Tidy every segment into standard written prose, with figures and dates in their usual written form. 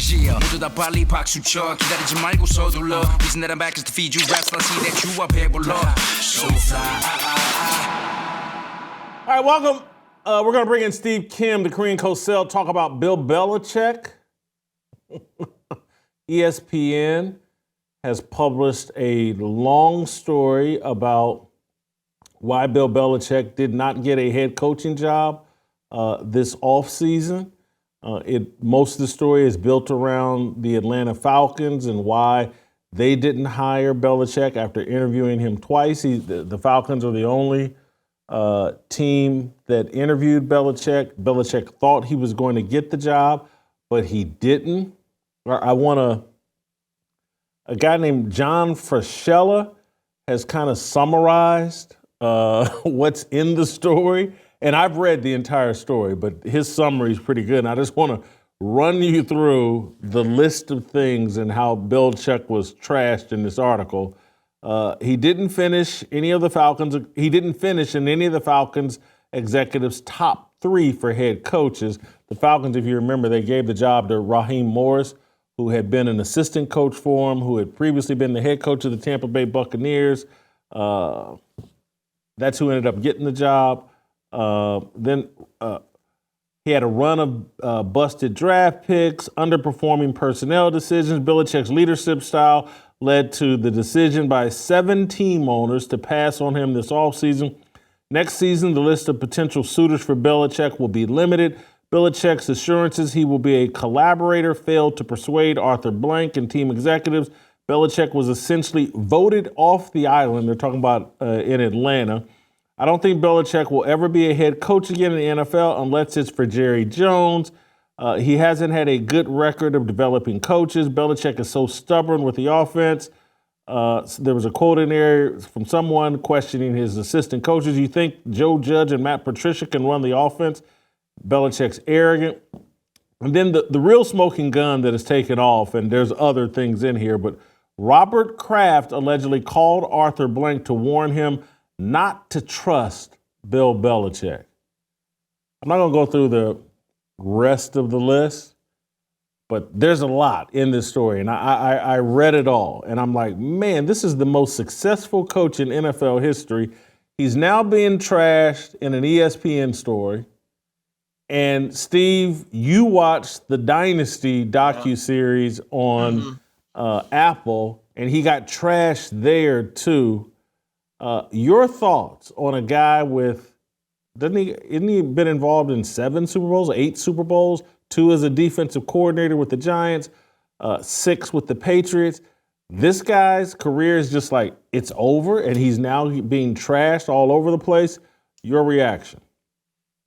Yeah, 모두 다 빨리 박수 쳐 기다리지 말고 서둘러 Reason that I'm back is to feed you raps and I see that you up here below So fly All right, welcome. We're going to bring in Steve Kim, the Korean Cosell, talk about Bill Belichick. ESPN has published a long story about why Bill Belichick did not get a head coaching job this offseason. Most of the story is built around the Atlanta Falcons and why they didn't hire Belichick after interviewing him twice. The Falcons are the only team that interviewed Belichick. Belichick thought he was going to get the job, but he didn't. A guy named John Frascella has kind of summarized what's in the story. And I've read the entire story, but his summary is pretty good. And I just want to run you through the list of things and how Belichick was trashed in this article. He didn't finish in any of the Falcons executives' top 3 for head coaches. The Falcons, if you remember, they gave the job to Raheem Morris, who had been an assistant coach for him, who had previously been the head coach of the Tampa Bay Buccaneers. That's who ended up getting the job. Then he had a run of busted draft picks, underperforming personnel decisions. Belichick's leadership style led to the decision by 7 team owners to pass on him this offseason. Next season, the list of potential suitors for Belichick will be limited. Belichick's assurances he will be a collaborator failed to persuade Arthur Blank and team executives. Belichick was essentially voted off the island. They're talking about in Atlanta. I don't think Belichick will ever be a head coach again in the NFL unless it's for Jerry Jones. He hasn't had a good record of developing coaches. Belichick is so stubborn with the offense. There was a quote in there from someone questioning his assistant coaches. You think Joe Judge and Matt Patricia can run the offense? Belichick's arrogant. And then the real smoking gun that is taken off, and there's other things in here, but Robert Kraft allegedly called Arthur Blank to warn him not to trust Bill Belichick. I'm not going to go through the rest of the list, but there's a lot in this story, and I read it all, and I'm like, man, this is the most successful coach in NFL history. He's now being trashed in an ESPN story. And Steve, you watched the Dynasty docuseries on Apple, and he got trashed there too. Your thoughts on a guy isn't he been involved in 7 Super Bowls, 8 Super Bowls, 2 as a defensive coordinator with the Giants, 6 with the Patriots. This guy's career is just like, it's over, and he's now being trashed all over the place. Your reaction?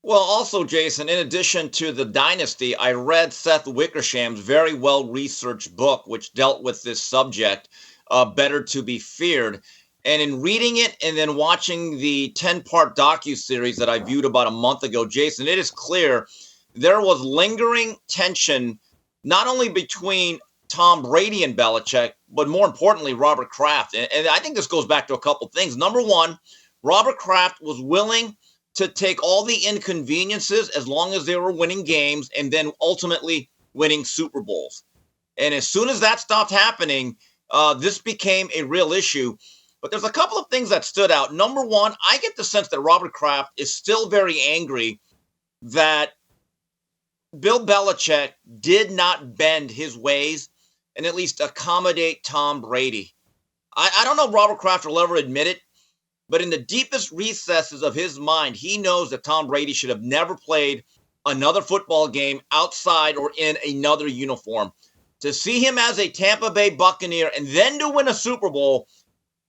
Well, also, Jason, in addition to the Dynasty, I read Seth Wickersham's very well-researched book, which dealt with this subject, Better to Be Feared. And in reading it and then watching the 10-part docuseries that I viewed about a month ago, Jason, it is clear there was lingering tension, not only between Tom Brady and Belichick, but more importantly, Robert Kraft. And I think this goes back to a couple things. Number one, Robert Kraft was willing to take all the inconveniences as long as they were winning games and then ultimately winning Super Bowls. And as soon as that stopped happening, this became a real issue. But there's a couple of things that stood out. Number one, I get the sense that Robert Kraft is still very angry that Bill Belichick did not bend his ways and at least accommodate Tom Brady. I don't know if Robert Kraft will ever admit it, but in the deepest recesses of his mind, he knows that Tom Brady should have never played another football game outside or in another uniform. To see him as a Tampa Bay Buccaneer and then to win a Super Bowl,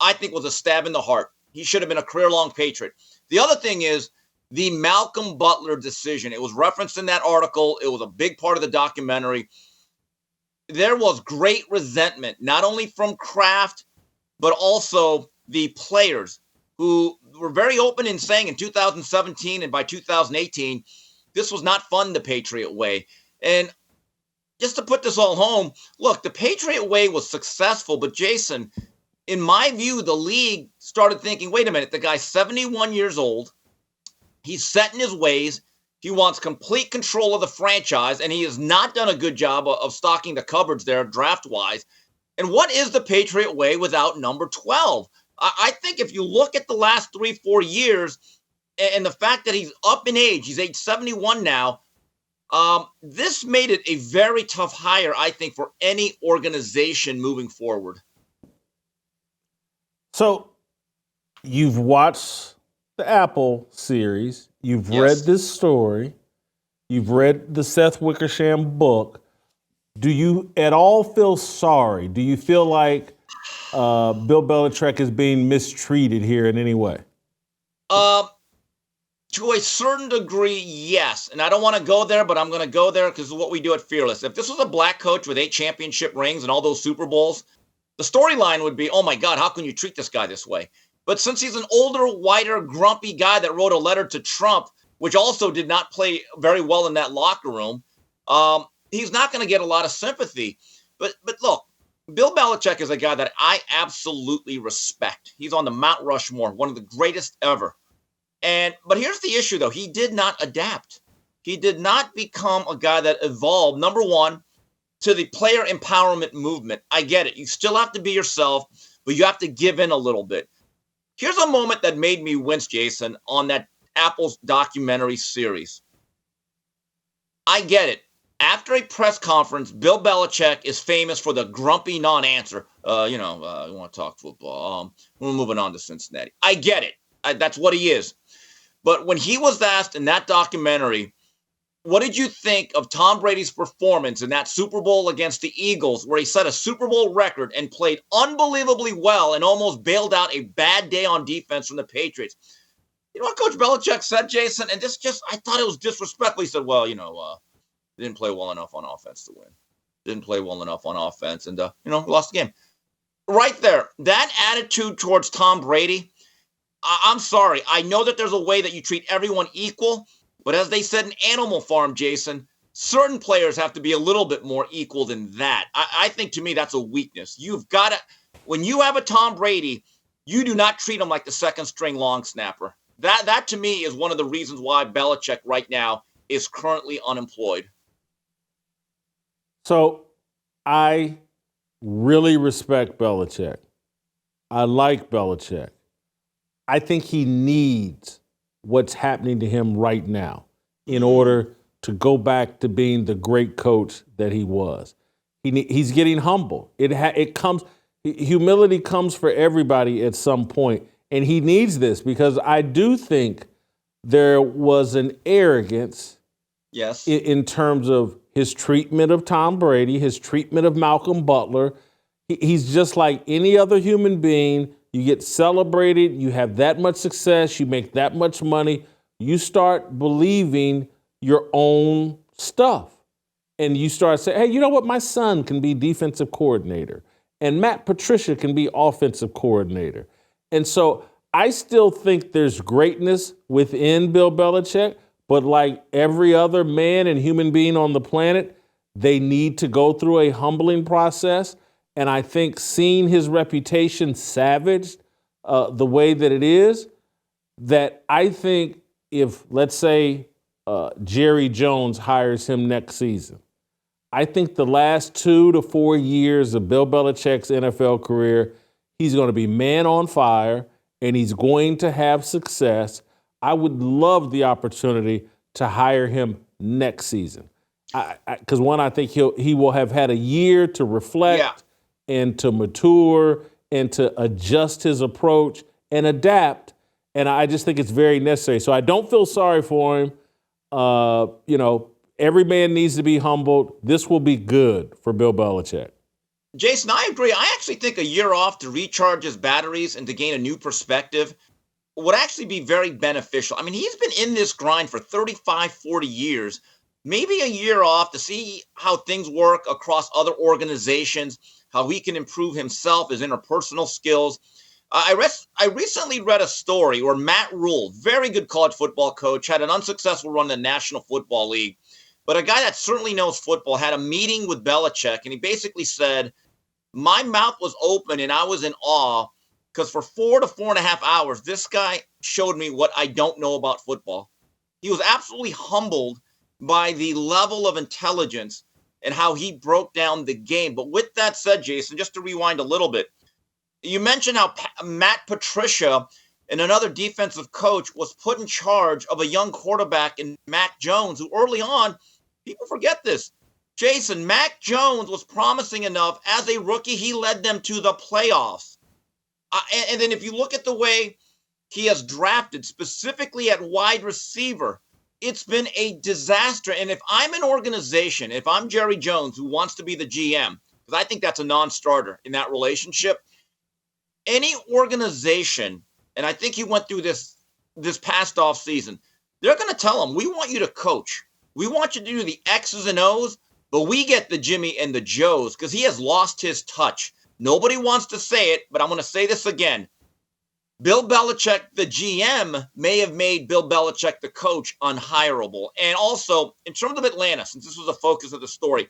I think was a stab in the heart. He should have been a career-long Patriot. The other thing is the Malcolm Butler decision. It was referenced in that article. It was a big part of the documentary. There was great resentment, not only from Kraft, but also the players who were very open in saying in 2017 and by 2018, this was not fun the Patriot way. And just to put this all home, look, the Patriot way was successful, but Jason, in my view, the league started thinking, wait a minute, the guy's 71 years old. He's set in his ways. He wants complete control of the franchise, and he has not done a good job of stocking the cupboards there draft-wise. And what is the Patriot way without number 12? I think if you look at the last 3-4 years and the fact that he's up in age, he's age 71 now, this made it a very tough hire, I think, for any organization moving forward. So you've watched the Apple series. You've read this story. You've read the Seth Wickersham book. Do you at all feel sorry? Do you feel like Bill Belichick is being mistreated here in any way? To a certain degree, yes. And I don't want to go there, but I'm going to go there because of what we do at Fearless. If this was a black coach with 8 championship rings and all those Super Bowls, the storyline would be, oh my God, how can you treat this guy this way? But since he's an older, whiter, grumpy guy that wrote a letter to Trump, which also did not play very well in that locker room, he's not going to get a lot of sympathy. But look, Bill Belichick is a guy that I absolutely respect. He's on the Mount Rushmore, one of the greatest ever. But here's the issue, though. He did not adapt. He did not become a guy that evolved, number one, to the player empowerment movement. I get it. You still have to be yourself, but you have to give in a little bit. Here's a moment that made me wince, Jason, on that Apple's documentary series. I get it. After a press conference, Bill Belichick is famous for the grumpy non-answer. You want to talk football. We're moving on to Cincinnati. I get it. That's what he is. But when he was asked in that documentary, what did you think of Tom Brady's performance in that Super Bowl against the Eagles, where he set a Super Bowl record and played unbelievably well and almost bailed out a bad day on defense from the Patriots? You know what Coach Belichick said, Jason? And I thought it was disrespectful. He said, well, didn't play well enough on offense to win. Didn't play well enough on offense and, lost the game. Right there, that attitude towards Tom Brady, I'm sorry. I know that there's a way that you treat everyone equal, but as they said in Animal Farm, Jason, certain players have to be a little bit more equal than that. I think, to me, that's a weakness. You've got to, when you have a Tom Brady, you do not treat him like the second string long snapper. That to me is one of the reasons why Belichick right now is currently unemployed. So I really respect Belichick. I like Belichick. I think he needs what's happening to him right now in order to go back to being the great coach that he was. He's getting humble. Humility comes for everybody at some point, and he needs this because I do think there was an arrogance in terms of his treatment of Tom Brady, his treatment of Malcolm Butler. He's just like any other human being. You get celebrated, you have that much success, you make that much money, you start believing your own stuff. And you start saying, hey, you know what? My son can be defensive coordinator. And Matt Patricia can be offensive coordinator. And so I still think there's greatness within Bill Belichick, but like every other man and human being on the planet, they need to go through a humbling process. And I think seeing his reputation savaged the way that it is, that I think if, let's say, Jerry Jones hires him next season, I think the last 2 to 4 years of Bill Belichick's NFL career, he's going to be man on fire and he's going to have success. I would love the opportunity to hire him next season. Because I think he will have had a year to reflect and to mature and to adjust his approach and adapt. And I just think it's very necessary. So I don't feel sorry for him. Every man needs to be humbled. This will be good for Bill Belichick. Jason, I agree. I actually think a year off to recharge his batteries and to gain a new perspective would actually be very beneficial. I mean, he's been in this grind for 35, 40 years. Maybe a year off to see how things work across other organizations, how he can improve himself, his interpersonal skills. I recently read a story where Matt Rule, very good college football coach, had an unsuccessful run in the National Football League. But a guy that certainly knows football had a meeting with Belichick, and he basically said, my mouth was open and I was in awe because for 4 to 4.5 hours, this guy showed me what I don't know about football. He was absolutely humbled by the level of intelligence and how he broke down the game. But with that said, Jason, just to rewind a little bit, you mentioned how Matt Patricia and another defensive coach was put in charge of a young quarterback in Mac Jones, who early on, people forget this. Jason, Mac Jones was promising enough. As a rookie, he led them to the playoffs. And then if you look at the way he has drafted, specifically at wide receiver, it's been a disaster. And if I'm an organization, if I'm Jerry Jones, who wants to be the GM, because I think that's a non-starter in that relationship, any organization, and I think he went through this past off season, they're going to tell him, we want you to coach. We want you to do the X's and O's, but we get the Jimmy and the Joes, because he has lost his touch. Nobody wants to say it, but I'm going to say this again. Bill Belichick, the GM, may have made Bill Belichick, the coach, unhireable. And also, in terms of Atlanta, since this was the focus of the story,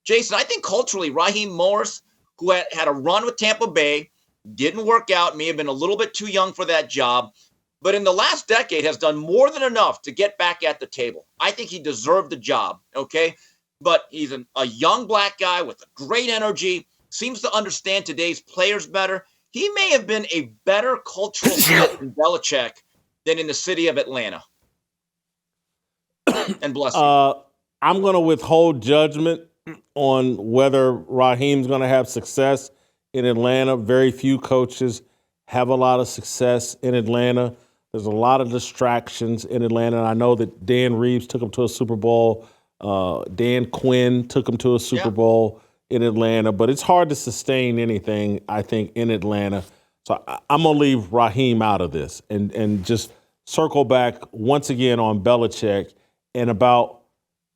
Jason, I think culturally, Raheem Morris, who had a run with Tampa Bay, didn't work out, may have been a little bit too young for that job, but in the last decade has done more than enough to get back at the table. I think he deserved the job, okay? But he's a young black guy with great energy, seems to understand today's players better. He may have been a better cultural fit in Belichick than in the city of Atlanta. And bless you. I'm going to withhold judgment on whether Raheem's going to have success in Atlanta. Very few coaches have a lot of success in Atlanta. There's a lot of distractions in Atlanta. And I know that Dan Reeves took him to a Super Bowl. Dan Quinn took him to a Super Bowl in Atlanta. But it's hard to sustain anything, I think, in Atlanta. So I'm going to leave Raheem out of this and just circle back once again on Belichick and about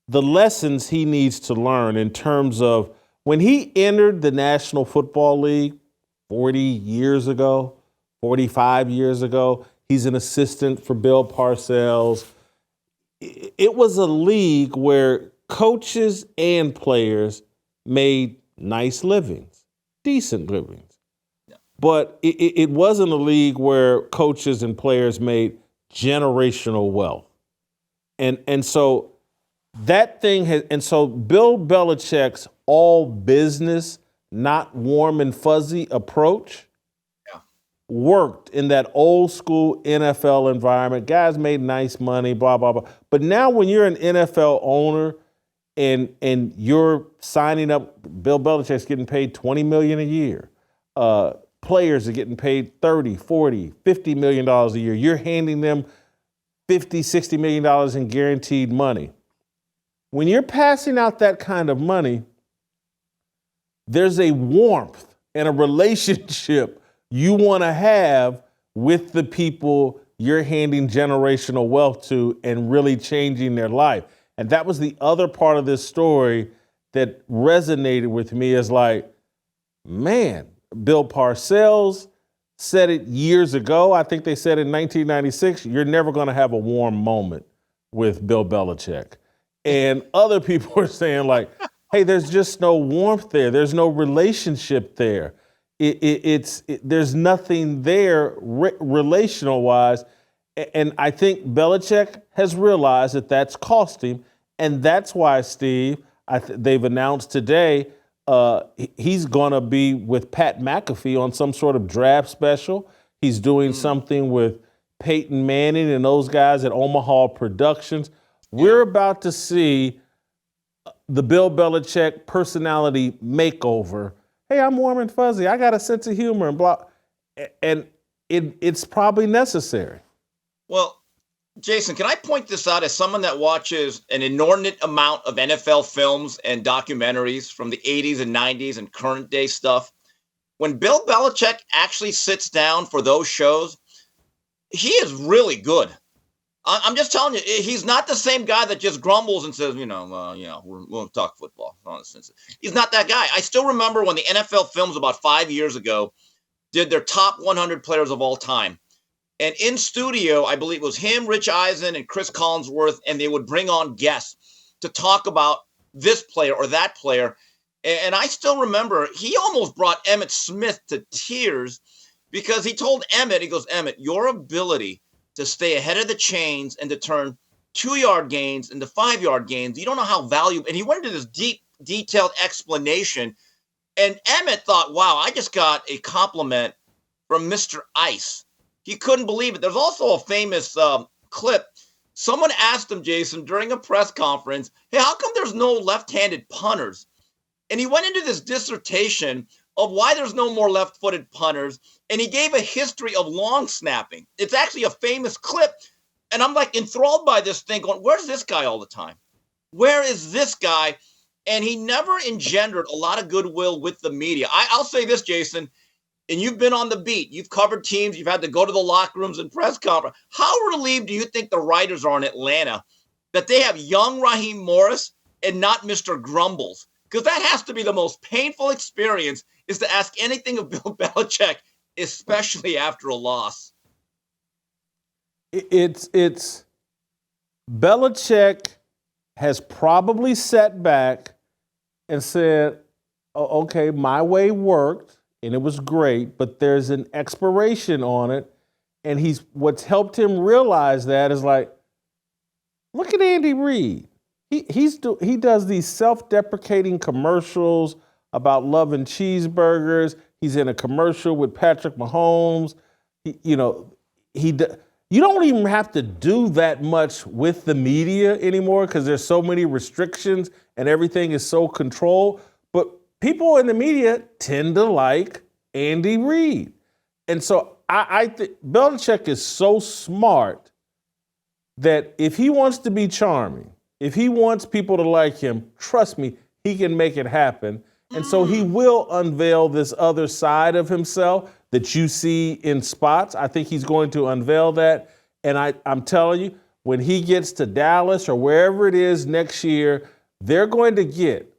the lessons he needs to learn in terms of when he entered the National Football League 40 years ago, 45 years ago. He's an assistant for Bill Parcells. It was a league where coaches and players made nice livings, decent livings. Yeah. But it wasn't a league where coaches and players made generational wealth. And so that thing has, and so Bill Belichick's all business, not warm and fuzzy approach worked in that old school NFL environment. Guys made nice money, blah, blah, blah. But now when you're an NFL owner and you're signing up, Bill Belichick's getting paid $20 million a year. Players are getting paid $30, $40, $50 million a year. You're handing them $50, $60 million in guaranteed money. When you're passing out that kind of money, there's a warmth and a relationship you want to have with the people you're handing generational wealth to and really changing their life. And that was the other part of this story that resonated with me is like, man, Bill Parcells said it years ago. I think they said in 1996, you're never going to have a warm moment with Bill Belichick. And other people are saying like, hey, there's just no warmth there. There's no relationship there. There's nothing there relational-wise. And I think Belichick has realized that that's cost him. And that's why, Steve, they've announced today he's going to be with Pat McAfee on some sort of draft special. He's doing something with Peyton Manning and those guys at Omaha Productions. We're about to see the Bill Belichick personality makeover. Hey, I'm warm and fuzzy. I got a sense of humor and blah. And it's probably necessary. Well, Jason, can I point this out as someone that watches an inordinate amount of NFL films and documentaries from the 80s and 90s and current day stuff? When Bill Belichick actually sits down for those shows, he is really good. I'm just telling you, he's not the same guy that just grumbles and says, we'll talk football. He's not that guy. I still remember when the NFL Films about 5 years ago did their top 100 players of all time. And in studio, I believe it was him, Rich Eisen, and Chris Collinsworth, and they would bring on guests to talk about this player or that player. And I still remember he almost brought Emmitt Smith to tears because he told Emmitt, he goes, Emmitt, your ability to stay ahead of the chains and to turn 2-yard gains and the 5-yard gains. You don't know how valuable. And he went into this deep, detailed explanation. And Emmett thought, wow, I just got a compliment from Mr. Ice. He couldn't believe it. There's also a famous clip. Someone asked him, Jason, during a press conference, hey, how come there's no left-handed punters? And he went into this dissertation of why there's no more left-footed punters, and he gave a history of long snapping. It's actually a famous clip, and I'm like enthralled by this thing going, where's this guy all the time? Where is this guy? And he never engendered a lot of goodwill with the media. I'll say this, Jason, and you've been on the beat. You've covered teams. You've had to go to the locker rooms and press conference. How relieved do you think the writers are in Atlanta that they have young Raheem Morris and not Mr. Grumbles? Because that has to be the most painful experience, is to ask anything of Bill Belichick, especially after a loss. It's Belichick has probably sat back and said, oh, okay, my way worked and it was great, but there's an expiration on it. And what's helped him realize that is like, look at Andy Reid. He does these self-deprecating commercials about loving cheeseburgers. He's in a commercial with Patrick Mahomes. You don't even have to do that much with the media anymore because there's so many restrictions and everything is so controlled. But people in the media tend to like Andy Reid. And so I think Belichick is so smart that if he wants to be charming, if he wants people to like him, trust me, he can make it happen. And so he will unveil this other side of himself that you see in spots. I think he's going to unveil that. And I'm telling you, when he gets to Dallas or wherever it is next year, they're going to get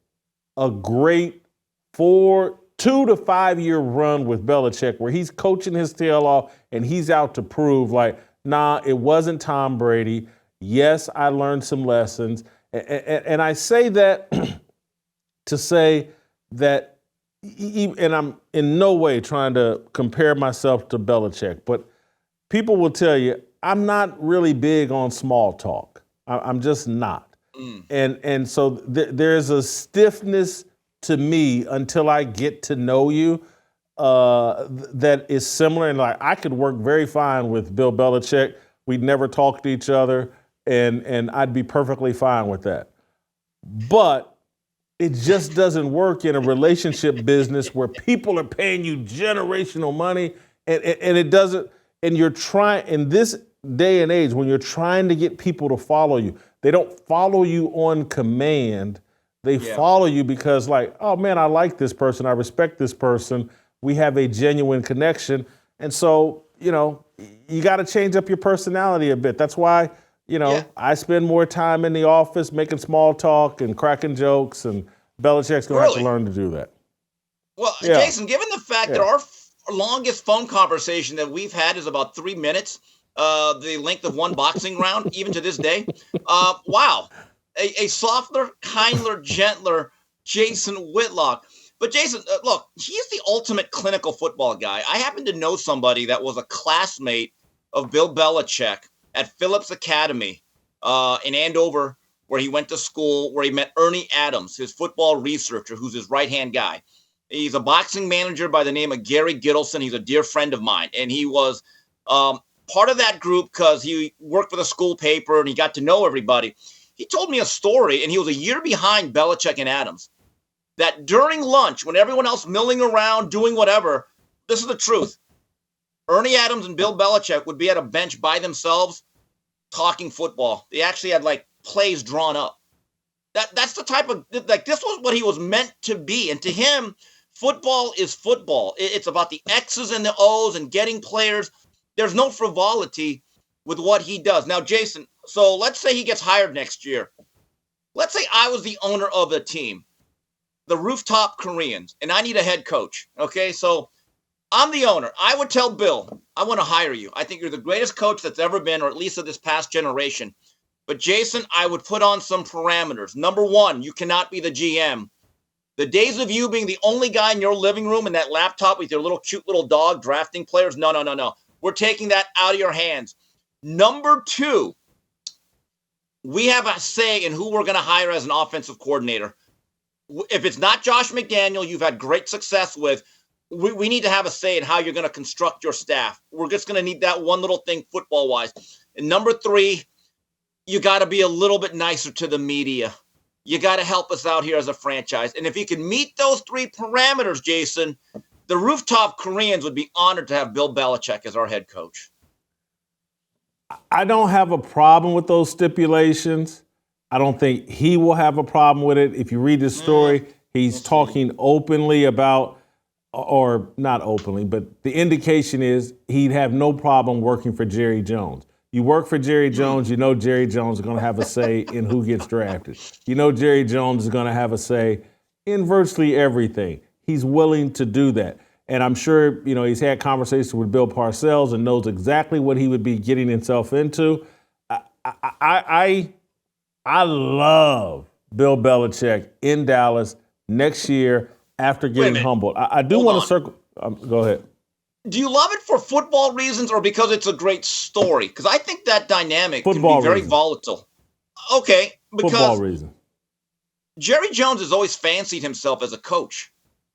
a great 2 to 5 year run with Belichick where he's coaching his tail off and he's out to prove like, nah, it wasn't Tom Brady. Yes, I learned some lessons. And I say that to say that, and I'm in no way trying to compare myself to Belichick, but people will tell you, I'm not really big on small talk. I'm just not. And so there's a stiffness to me until I get to know you that is similar. And like I could work very fine with Bill Belichick. We'd never talk to each other, and I'd be perfectly fine with that. But it just doesn't work in a relationship business where people are paying you generational money, and it doesn't. And you're trying in this day and age when you're trying to get people to follow you, they don't follow you on command. They follow you because like, oh man, I like this person. I respect this person. We have a genuine connection. And so, you got to change up your personality a bit. That's why, I spend more time in the office making small talk and cracking jokes, and Belichick's going to have to learn to do that. Well, Jason, given the fact that our longest phone conversation that we've had is about 3 minutes, the length of one boxing round, even to this day, wow. A softer, kinder, gentler Jason Whitlock. But Jason, look, he's the ultimate clinical football guy. I happen to know somebody that was a classmate of Bill Belichick at Phillips Academy in Andover, where he went to school, where he met Ernie Adams, his football researcher, who's his right-hand guy. He's a boxing manager by the name of Gary Gittleson. He's a dear friend of mine. And he was part of that group because he worked for the school paper and he got to know everybody. He told me a story, and he was a year behind Belichick and Adams, that during lunch, when everyone else milling around, doing whatever, this is the truth. Ernie Adams and Bill Belichick would be at a bench by themselves talking football. They actually had, like, plays drawn up. That's the type of, like, this was what he was meant to be. And to him, football is football. It's about the X's and the O's and getting players. There's no frivolity with what he does. Now, Jason, so let's say he gets hired next year. Let's say I was the owner of the team, the Rooftop Koreans, and I need a head coach. Okay, so I'm the owner. I would tell Bill, I want to hire you. I think you're the greatest coach that's ever been, or at least of this past generation. But Jason, I would put on some parameters. Number one, you cannot be the GM. The days of you being the only guy in your living room and that laptop with your little cute little dog drafting players, no. We're taking that out of your hands. Number two, we have a say in who we're going to hire as an offensive coordinator. If it's not Josh McDaniel, you've had great success with, we need to have a say in how you're going to construct your staff. We're just going to need that one little thing football-wise. And number 3, you got to be a little bit nicer to the media. You got to help us out here as a franchise. And if you can meet those 3 parameters, Jason, the rooftop Koreans would be honored to have Bill Belichick as our head coach. I don't have a problem with those stipulations. I don't think he will have a problem with it. If you read this story, he's talking openly about, or not openly, but the indication is he'd have no problem working for Jerry Jones. You work for Jerry Jones, you know Jerry Jones is going to have a say in who gets drafted. You know Jerry Jones is going to have a say in virtually everything. He's willing to do that. And I'm sure, he's had conversations with Bill Parcells and knows exactly what he would be getting himself into. I love Bill Belichick in Dallas next year after getting humbled. I do want to circle. Go ahead. Do you love it for football reasons or because it's a great story? Because I think that dynamic can be very volatile. Okay, because football reason. Jerry Jones has always fancied himself as a coach.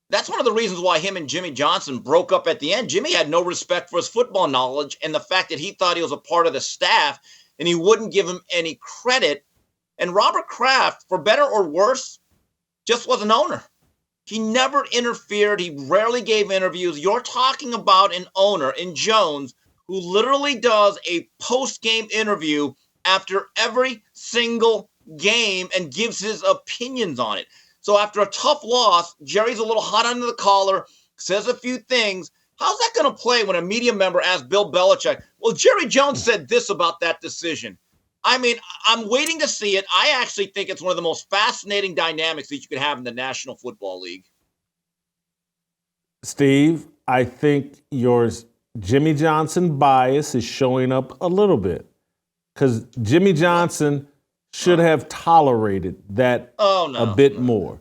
That's one of the reasons why him and Jimmy Johnson broke up at the end. Jimmy had no respect for his football knowledge and the fact that he thought he was a part of the staff and he wouldn't give him any credit. And Robert Kraft, for better or worse, just was an owner. He never interfered. He rarely gave interviews. You're talking about an owner in Jones who literally does a post-game interview after every single game and gives his opinions on it. So after a tough loss, Jerry's a little hot under the collar, says a few things. How's that going to play when a media member asks Bill Belichick, well, Jerry Jones said this about that decision? I mean, I'm waiting to see it. I actually think it's one of the most fascinating dynamics that you could have in the National Football League. Steve, I think your Jimmy Johnson bias is showing up a little bit because Jimmy Johnson should have tolerated that a bit more.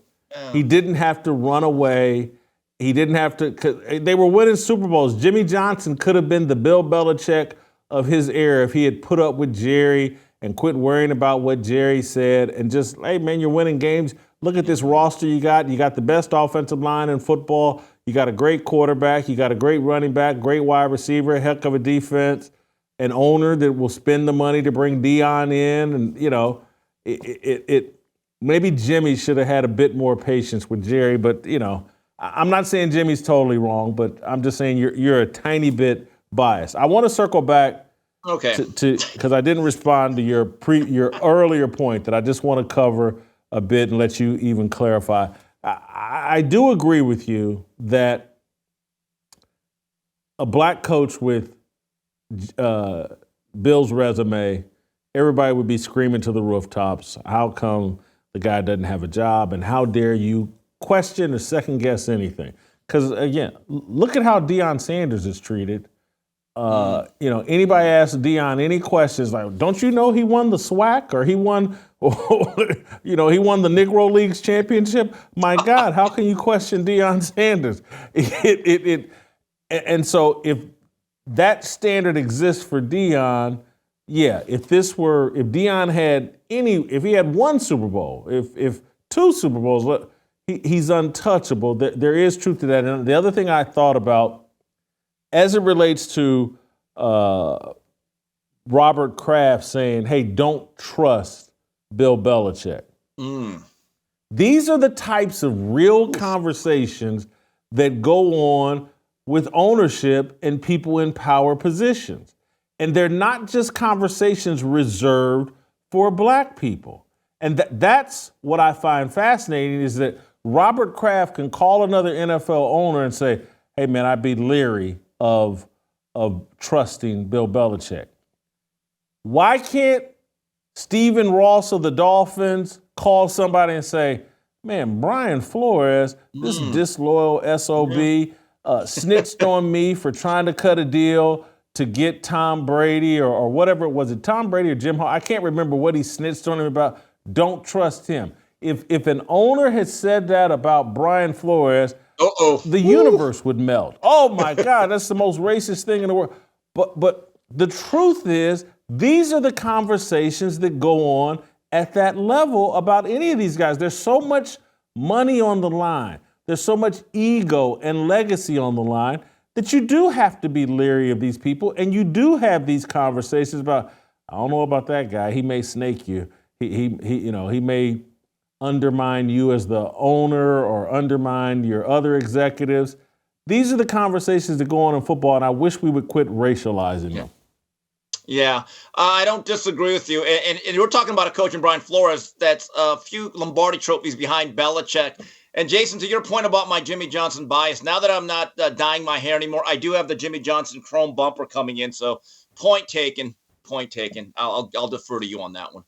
He didn't have to run away. He didn't have to. 'Cause they were winning Super Bowls. Jimmy Johnson could have been the Bill Belichick of his era if he had put up with Jerry and quit worrying about what Jerry said and just, hey, man, you're winning games. Look at this roster you got. You got the best offensive line in football. You got a great quarterback. You got a great running back, great wide receiver, heck of a defense, an owner that will spend the money to bring Dion in. And, maybe Jimmy should have had a bit more patience with Jerry. But, I'm not saying Jimmy's totally wrong, but I'm just saying you're a tiny bit biased. I want to circle back to because I didn't respond to your earlier point that I just want to cover a bit and let you even clarify. I do agree with you that a black coach with Bill's resume, everybody would be screaming to the rooftops, how come the guy doesn't have a job, and how dare you question or second guess anything? Because, again, look at how Deion Sanders is treated. Anybody asks Deion any questions like, don't you know he won the SWAC or he won, he won the Negro Leagues championship? My God, how can you question Deion Sanders? And so if that standard exists for Deion, if Deion had if he had one Super Bowl, if 2 Super Bowls, he's untouchable. There is truth to that. And the other thing I thought about, as it relates to Robert Kraft saying, hey, don't trust Bill Belichick. These are the types of real conversations that go on with ownership and people in power positions. And they're not just conversations reserved for black people. And that's what I find fascinating is that Robert Kraft can call another NFL owner and say, hey, man, I'd be leery of trusting Bill Belichick. Why can't Stephen Ross of the Dolphins call somebody and say, man, Brian Flores, this disloyal SOB, snitched on me for trying to cut a deal to get Tom Brady or whatever. Was it Tom Brady or Jim Hall? I can't remember what he snitched on him about. Don't trust him. If an owner had said that about Brian Flores, the universe would melt. Oh, my God, that's the most racist thing in the world. But the truth is These are the conversations that go on at that level about any of these guys. There's so much money on the line. There's so much ego and legacy on the line that you do have to be leery of these people, and you do have these conversations about, I don't know about that guy. He may snake you. He may undermine you as the owner or undermine your other executives. These are the conversations that go on in football, and I wish we would quit racializing them. Yeah, I don't disagree with you. And we're talking about a coach in Brian Flores that's a few Lombardi trophies behind Belichick. And Jason, to your point about my Jimmy Johnson bias, now that I'm not dyeing my hair anymore, I do have the Jimmy Johnson chrome bumper coming in. So point taken. I'll defer to you on that one.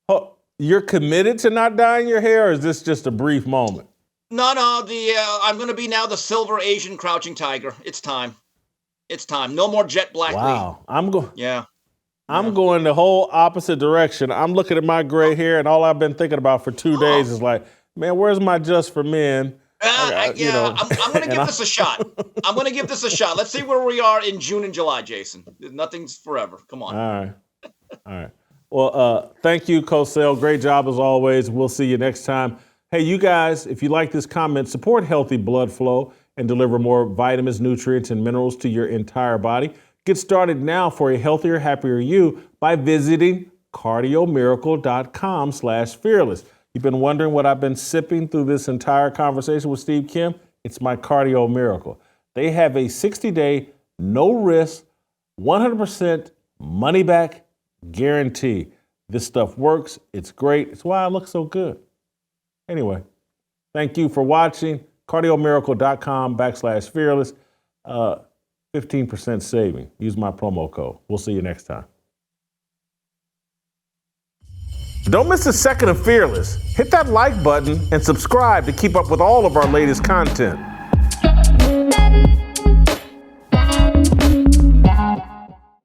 Oh, you're committed to not dyeing your hair, or is this just a brief moment? No. I'm going to be now the silver Asian crouching tiger. It's time. No more jet black. Wow. I'm going the whole opposite direction. I'm looking at my gray hair, and all I've been thinking about for 2 days is like, man, where's my Just for Men? I'm going to give this a shot. Let's see where we are in June and July, Jason. Nothing's forever. Come on. All right. Well, thank you, Cosell. Great job as always. We'll see you next time. Hey, you guys, if you like this comment, support healthy blood flow and deliver more vitamins, nutrients, and minerals to your entire body. Get started now for a healthier, happier you by visiting cardiomiracle.com/fearless. You've been wondering what I've been sipping through this entire conversation with Steve Kim? It's my Cardio Miracle. They have a 60-day, no-risk, 100% money-back guarantee. This stuff works. It's great. It's why I look so good. Anyway, thank you for watching. cardiomiracle.com/fearless. 15% saving. Use my promo code. We'll see you next time. Don't miss a second of Fearless. Hit that like button and subscribe to keep up with all of our latest content.